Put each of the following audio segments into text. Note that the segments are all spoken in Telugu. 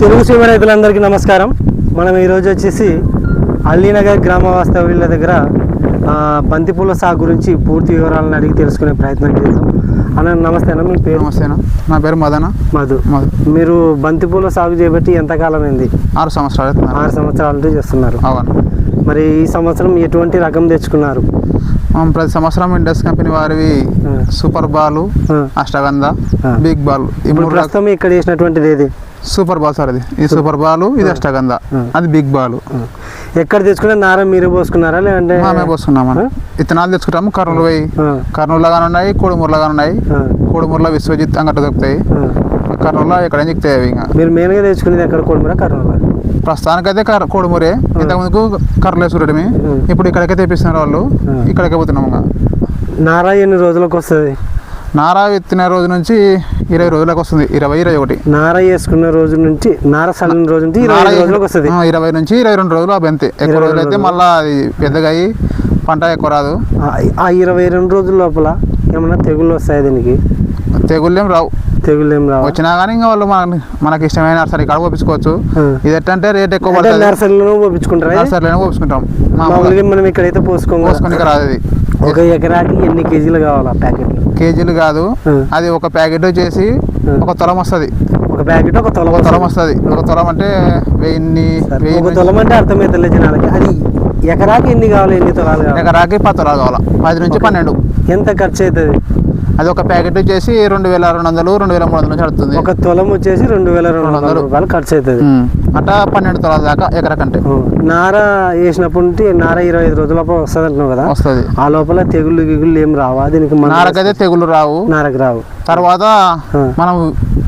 తెలుగు సీమ రైతులందరికీ నమస్కారం. మనం ఈరోజు వచ్చేసి అల్లీనగర్ గ్రామ వాస్తవ్యుల దగ్గర బంతిపూల సాగు గురించి పూర్తి వివరాలను అడిగి తెలుసుకునే ప్రయత్నం చేద్దాం. అన్న నమస్తే అన్న, మీ పేరు? నమస్తే అన్న, నా పేరు మధు. మీరు బంతిపూల సాగు చేయబట్టి ఎంతకాలం అయింది? 6 సంవత్సరాలు. 6 సంవత్సరాలతో చేస్తున్నారు. అవును. మరి ఈ సంవత్సరం ఎటువంటి రకం తెచ్చుకున్నారు? ప్రతి సంవత్సరం ఇండస్ కంపెనీ వారివి super ball, Ashtagandha, big ball. ఇప్పుడు ప్రస్తుతం ఇక్కడ చేసినటువంటిది ఏది? Super ball sir. ఇది సూపర్ బాల్, ఇది అష్టగంధ, అది బిగ్ బాల్. ఎక్కడ తెచ్చుకున్నా నార మీరే పోసుకున్నారా లేదంటే? మేమే పోసుకున్నామా. విత్తనాలు తెచ్చుకుంటాము. కర్నూలు పోయి కర్నూలులో కానీ ఉన్నాయి, కోడుమూరులో కానీ ఉన్నాయి. కోడుమూరులో విశ్వజిత్ అంగట దొరుకుతాయి. కర్నూలులో ఎక్కడ దిక్కుతాయి అవి. ఇంకా మీరు మెయిన్గా తెచ్చుకునేది ఎక్కడ? కోడుమూర, కర్నూలు? ప్రస్తుతానికైతే కోడుమూరే. ఇంతకుముందుకు కర్రలేసుకురడమే. ఇప్పుడు ఇక్కడికే తెప్పిస్తున్నారు వాళ్ళు, ఇక్కడికే పోతున్నాము. నారా ఎన్ని రోజులకు వస్తుంది? నారా విత్తిన రోజు నుంచి 20 రోజులకు వస్తుంది. 20-21 నార వేసుకున్న రోజు నుంచి, నార చల్లిన రోజు నుంచి 20 రోజులకు వస్తుంది. 20 నుంచి 22 రోజులు అవి అంతే. ఎక్కువ రోజులు అయితే మళ్ళీ అది పెద్దగా అయ్యి పంట ఎక్కువ రాదు. ఆ 22 రోజుల లోపల ఏమన్నా తెగుళ్ళు వస్తాయి దీనికి? తెగుళ్ళేం రావు. వచ్చినా కానీ ఇంకా వాళ్ళు మనకి ఇష్టమైన నర్సరీ కాడ పంపించుకోవచ్చు. ఇది ఎట్టంటే రేట్ ఎక్కువ పడుతుంది. నర్సరీలో పంపించుకుంటారా? నర్సరీలోనే పంపించుకుంటాం. మనం ఇక్కడైతే పోసుకొని రాదు. అది ఒక ఎకరాకి ఎన్ని కేజీలు కావాలా? ప్యాకెట్ కేజీలు కాదు, అది ఒక ప్యాకెట్ వచ్చేసి 1 తులం వస్తుంది. ఒక ప్యాకెట్ 1 తులం వస్తుంది. 1 తులం అంటే 1000. 1 తులం అంటే అర్థమవుతుంది జనాలకి. అది ఎకరాకి ఎన్ని కావాలి? ఎన్ని తులాలు కావాలి? ఎకరాకి 10 తులాలు కావాలా. 10 నుంచి 12. ఎంత ఖర్చు అవుతుంది? అది ఒక ప్యాకెట్ వచ్చేసి 2200, 2300 నుంచి పడుతుంది. 1 తులం వచ్చేసి 2200 రూపాయలు ఖర్చు అవుతుంది. అట్లా 12 తులాల దాకా ఎకరకంటే. నార వేసినప్పటి నుంచి నార 25 రోజుల వస్తుంది అంటున్నావు కదా? వస్తుంది. ఆ లోపల తెగుళ్ళు ఏం రావా దీనికి? నారకైతే తెగులు రావు. నారకు రావు. తర్వాత మనం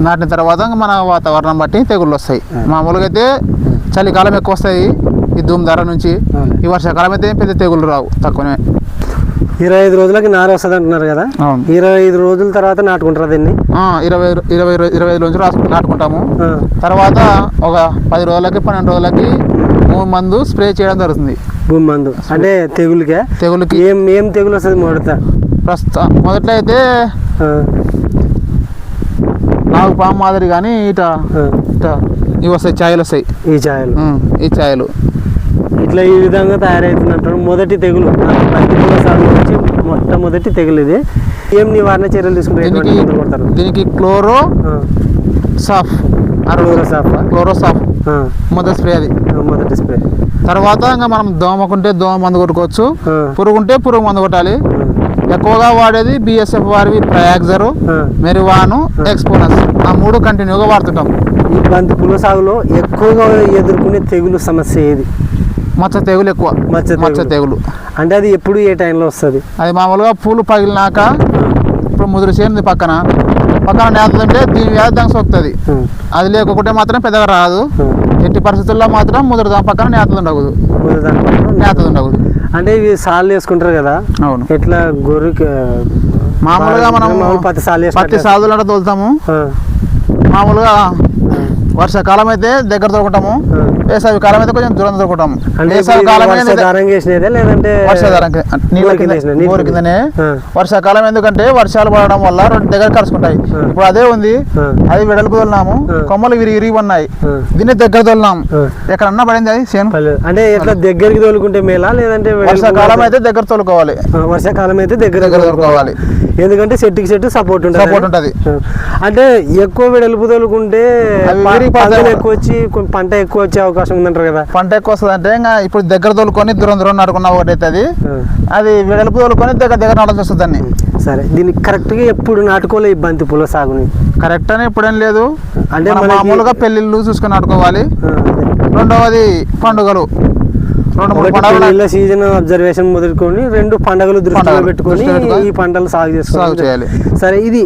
నాటిన తర్వాత మన వాతావరణం బట్టి తెగుళ్ళు వస్తాయి. మామూలుగా అయితే చలికాలం ఎక్కువ వస్తాయి ఈ ధూమ్ నుంచి. ఈ వర్షాకాలం అయితే పెద్ద తెగుళ్ళు రావు, తక్కువనే. 25 రోజులకి నార వస్తుంది అంటున్నారు కదా? 25 రోజుల తర్వాత నాటుకుంటారా దీన్ని? 25 రోజులు నాటుకుంటాము. తర్వాత ఒక 10 రోజులకి 12 రోజులకి భూమి మందు స్ప్రే చేయడం జరుగుతుంది. భూమి మందు అంటే తెగులుకి ఏం తెగులు వస్తుంది? మొదట్లో అయితే నాగు పాము మాదిరి కానీ ఇవి వస్తాయి, ఛాయలు వస్తాయి. ఈ ఛాయలు ఇట్లా ఈ విధంగా తయారవుతుందంటారు. మొదటి తెగులు బంతిపూల సాగు నుంచి మొట్టమొదటి తెగులు ఇది. ఏం నివారణ చర్యలు తీసుకుంటారు దీనికి? క్లోరో సాఫ్ మొదటి స్ప్రే. అది మొదటి స్ప్రే. తర్వాత ఇంకా మనం దోమకుంటే దోమ మందు కొట్టుకోవచ్చు. పురుగుంటే పురుగు మందు కొట్టాలి. ఎక్కువగా వాడేది BSF వారివి ప్రయాగ్జరు, మెరివాను, ఎక్స్పోనస్. ఆ 3 కంటిన్యూగా వాడుతుంటాం. ఈ బంతిపూల సాగులో ఎక్కువగా ఎదుర్కొనే తెగులు సమస్య ఏది? మచ్చ తెగులు ఎక్కువ. మచ్చ తెగులు అంటే అది ఎప్పుడు ఏ టైంలో వస్తుంది? అది మామూలుగా పూలు పగిలినాక, ఇప్పుడు ముదురు చేరింది పక్కన నేతుంటే దీని వ్యాధి దానికి సోకుతుంది. అది లేకుంటే మాత్రం పెద్దగా రాదు. ఎట్టి పరిస్థితుల్లో మాత్రం ముదురు దాని పక్కన నేతది ఉండకూడదు. అంటే ఇవి సాళ్ళు వేసుకుంటారు కదా? అవును. ఎట్లా గొర్రెకి మామూలుగా మనం పత్తి సాదులు అంటే తోలుతాము. మామూలుగా వర్షాకాలం అయితే దగ్గర దొరుకుంటాము. వేసవి కాలం అయితే కొంచెం దూరం దొరుకుంటాము. కిందనే వర్షాకాలం ఎందుకంటే వర్షాలు పడడం వల్ల 2 దగ్గర కలుసుకుంటాయి. ఇప్పుడు అదే ఉంది, అది వెడల్పు తోలినాము. కొమ్మలు విరిగి ఉన్నాయి. దీన్ని దగ్గర తోలినాము. ఎక్కడన్నా పడింది అది సేమ్. అంటే ఎట్లా దగ్గరికి తోలుకుంటే మేలా లేదంటే? వర్షాకాలం అయితే దగ్గర తోలుకోవాలి. వర్షాకాలం అయితే దగ్గర తోలుకోవాలి. ఎందుకంటే చెట్టు సపోర్ట్ ఉంటుంది. అంటే ఎక్కువ వెడల్పు తోలుకుంటే ఎక్కువ వచ్చి పంట ఎక్కువ వచ్చే అవకాశం ఉందంటారు కదా? పంట ఎక్కువ వస్తుంది అంటే ఇంకా ఇప్పుడు దగ్గర తోలుకొని దూరం నాటుకున్నా ఒకటైతే అది వెడల్పు తోలుకొని దగ్గర నాటాల్సి వస్తుంది దాన్ని. సరే, దీన్ని కరెక్ట్గా ఎప్పుడు నాటుకోవాలి ఈ బంతిపూల సాగుని? కరెక్ట్ అని ఎప్పుడేం లేదు. అంటే మామూలుగా పెళ్లిళ్ళు చూసుకొని నాటుకోవాలి. రెండవది పండుగలు, 2-3 పండుగలు సీజన్ అబ్జర్వేషన్ మొదలుకొని 2 పండుగలు దృష్టిలో పెట్టుకొని ఈ పంటలు సాగు చేయాలి. సరే, ఇది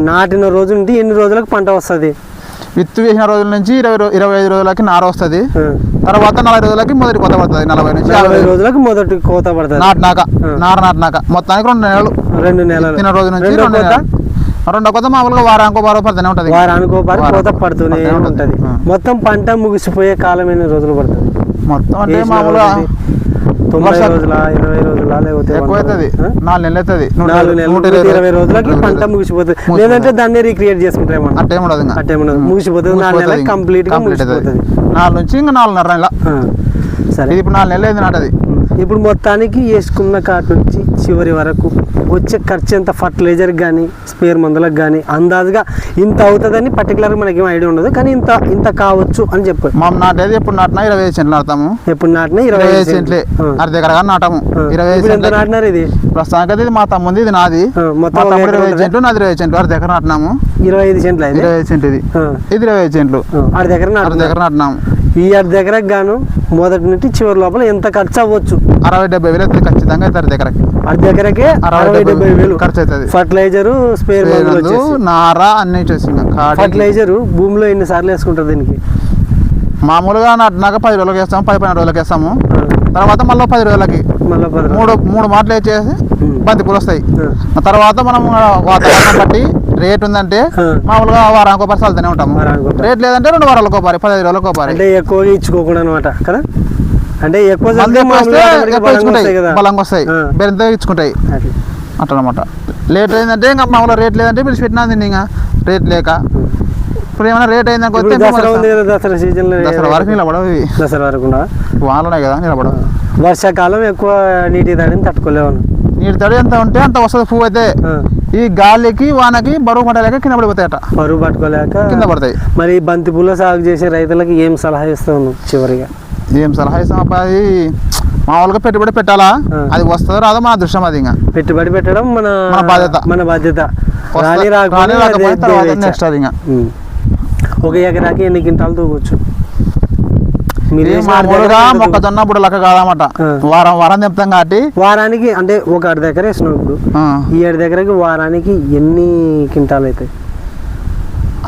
నాటిన రోజు నుండి ఎన్ని రోజులకు పంట వస్తుంది? విత్తు వేసిన రోజుల నుంచి 25 రోజులకి నార వస్తుంది. తర్వాత 40 రోజులకి మొదటి కోత పడుతుంది. 40 నుంచి 50 రోజులకి మొదటి కోత పడుతుంది. నాటినాక మొత్తానికి 2 నెలలు. 2 నెలలు తిన రోజు నుంచి 2 నెలలు. రెండో కోత మామూలుగా వారానికో పడుతూనే ఉంటుంది. వారానికో కోత పడుతూనే ఉంటుంది. మొత్తం పంట ముగిసిపోయే కాలం ఎన్ని రోజులు పడుతుంది? మొత్తం అంటే మామూలుగా 90 రోజుల 20 రోజుల లేకపోతే ఎక్కువ అవుతుంది 4 నెలలు అవుతుంది 4 నెలలు 120 రోజులకి పంట ముగిసిపోతుంది లేదంటే దాన్ని రీక్రియేట్ చేసుకుంటారేమో అట్టేం ఉండదు ఇంకా అట్టేం ఉండదు ముగిసిపోతుంది 4 నెలలకు కంప్లీట్ గా ముగిసిపోతుంది 4 నుంచి ఇంకా 4.5 నెలల సరే ఇది ఇప్పుడు 4 నెలలు అయింది నాటది ఇప్పుడు మొత్తానికి వేసుకున్న కాటు నుంచి చివరి వరకు వచ్చే ఖర్చు ఎంత ఫర్టిలైజర్ కానీ స్పేర్ మందులకు కానీ అందాజుగా ఇంత అవుతుందని పర్టికులర్గా మనకి ఏం ఐడియా ఉండదు కానీ ఇంత కావచ్చు అని చెప్పారు మా నాటేది ఎప్పుడు నాటినా 25 సెంట్లు నాటుతాము ఎప్పుడు నాటినా 25 సెంట్లే అర్ధ ఎకరగా నాటాము 25 ఎంత నాటినారు ఇది ప్రస్తుతానికి అయితే ఇది మా తమ్ముంది ఇది నాది మొత్తం 20 సెంట్లు నాది 20 సెంట్లు అర్ధ ఎకర నాటినాము 25 సెంట్లు 25 సెంట్లు ఇది 25 సెంట్లు అర్ధ ఎకర నాటినాము ఈ అర్ధ ఎకరకు గాను మొదటి నుంచి చివరి లోపల ఎంత ఖర్చు అవ్వచ్చు 60-70 వేలు అవుతుంది ఖచ్చితంగా అయితే అర్ధ ఎకరకి అర్ధ ఎకరకే 60-70 వేలు ఖర్చు అవుతుంది ఫర్టిలైజర్ స్పేర్ నార అన్ని వచ్చేసి ఫర్టిలైజర్ భూమిలో ఎన్ని సార్లు వేసుకుంటారు దీనికి మామూలుగా నాటినాక 10 రోజులకి వేస్తాము 10-12 రోజులకి వేస్తాము తర్వాత మళ్ళీ 10 రోజులకి మళ్ళీ మూడు మాటలు వేసేసి బంతి పూలు వస్తాయి తర్వాత మనం వాతావరణం బట్టి రేట్ ఉందంటే మామూలుగా వారానికి ఒకసారి చల్లుతూనే ఉంటాము రేట్ లేదంటే 2 వారాలకు ఒకసారి 15 రోజులకు ఒకసారి అంటే ఎక్కువగా ఇచ్చుకోకుండా అనమాట కదా అంటే ఎక్కువ బలంగా వస్తాయి బెరంతో ఇచ్చుకుంటాయి అట్లా అనమాట లేట్ అయిందంటే ఇంకా మామూలుగా రేట్ లేదంటే పిలిచి పెట్టినా ఇంకా రేట్ లేక ఇప్పుడు ఏమైనా రేట్ అయిందంటే దసరా సీజన్ దసరా వరకు నిలబడవు దసరా వరకు వానలున్నాయి కదా నిలబడవు వర్షాకాలం ఎక్కువ నీటి తడిని తట్టుకోలేవు నీటి తడి ఎంత ఉంటే అంత వస్తుంది పువ్వు అయితే ఈ గాలికి వానకి బరువు పట్టలేక కింద పడిపోతాయట బరువు పట్టుకోలేక కింద పడతాయి మరి బంతి పూల సాగు చేసే రైతులకి ఏం సలహా ఇస్తావు చివరిగా ఏం సలహా ఇస్తాం అబ్బాయి మామూలుగా పెట్టుబడి పెట్టాలా అది వస్తుందో రాదో మన దృశ్యం అది ఇంకా పెట్టుబడి పెట్టడం మన బాధ్యత నెక్స్ట్ అది ఇంకా ఒక ఎకరాకి ఎన్ని క్వింటాలు తూగొచ్చు మామూలుగా మొక్కజొన్న ఇప్పుడు లెక్క కాదన్నమాట వారం తెంపుతాం కాబట్టి వారానికి అంటే ఒక అర్ధ ఎకర వేసినాం ఇప్పుడు ఈ అర్ధ ఎకరకి వారానికి ఎన్ని క్వింటాలు అవుతాయి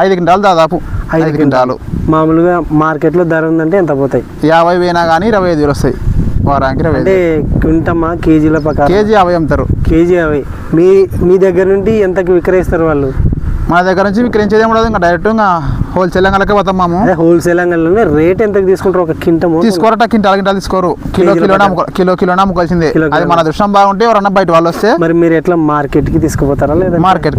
5 క్వింటాలు దాదాపు 5 క్వింటాలు మామూలుగా మార్కెట్లో ధర ఉందంటే ఎంత పోతాయి 50 పోయినా కానీ 25 వేలు వస్తాయి వారానికి 20 అంటే క్వింటమ్మా కేజీల ప్రకారం కేజీ 50 అమ్ముతారు కేజీ 50 మీ దగ్గర నుండి ఎంతకి విక్రయిస్తారు వాళ్ళు మన దగ్గర నుంచి విక్రయించేది ఉండదు ఇంకా డైరెక్ట్ ఇంకా హోల్సేల్ అంగళ్ళకే పోతాం మేము హోల్సేల్ అంగళ్ళలోనే రేట్ ఎంతకు తీసుకుంటారు ఒక క్వింటము తీసుకోరట క్వింటాల్ తీసుకోరు కిలోనే అమ్ముకోవాల్సిందే అది మన దృష్టం బాగుంటే ఎవరన్నా బయట వాళ్ళు వస్తే మరి మీరు ఎట్లా మార్కెట్కి తీసుకుపోతారా లేదా మార్కెట్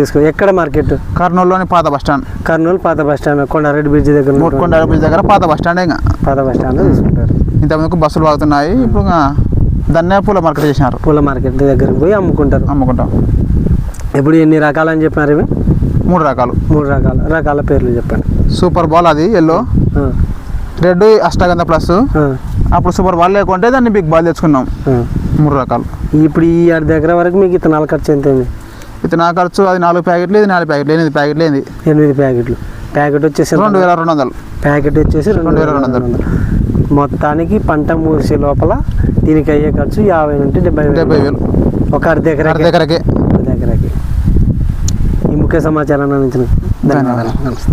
తీసుకో ఎక్కడ మార్కెట్ కర్నూలులోని పాత బస్ స్టాండ్ కర్నూలు పాత బస్ స్టాండ్ కొండారెడ్డి బ్రిడ్జ్ దగ్గర కొండారెడ్డి బ్రిడ్జ్ దగ్గర పాత బస్ స్టాండ్ ఇంకా పాత బస్ స్టాండ్ తీసుకుంటారు ఇంతమందికి బస్సులు బాగుతున్నాయి ఇప్పుడు దాన్నే పూల మార్కెట్ చేసినారు పూల మార్కెట్ దగ్గరికి పోయి అమ్ముకుంటాం ఇప్పుడు ఎన్ని రకాలు అని చెప్పినారు ఇవి 3 రకాల పేర్లు చెప్పండి సూపర్ బాల్ అది ఎల్లో రెడ్ అష్టాగంధ ప్లస్ అప్పుడు సూపర్ బాల్ లేకుంటే దాన్ని బిగ్ బాల్ తెచ్చుకున్నాం 3 రకాలు ఇప్పుడు ఈ అర్ధ ఎకరా వరకు మీకు ఇతనాల ఖర్చు ఎంత అయింది ఇతనాల ఖర్చు అది 4 ప్యాకెట్లు ఇది 4 ప్యాకెట్లు 8 ప్యాకెట్లు అయింది 8 ప్యాకెట్లు ప్యాకెట్ వచ్చేసి 2200 ప్యాకెట్ వచ్చేసి 2200 మొత్తానికి పంట మూసే లోపల దీనికి అయ్యే ఖర్చు 50 నుండి 70 వేలు ఒక అర్ధ ఎకరాకి ఈ ముఖ్య సమాచారాన్ని అందించిన ధన్యవాదాలు. నమస్తే.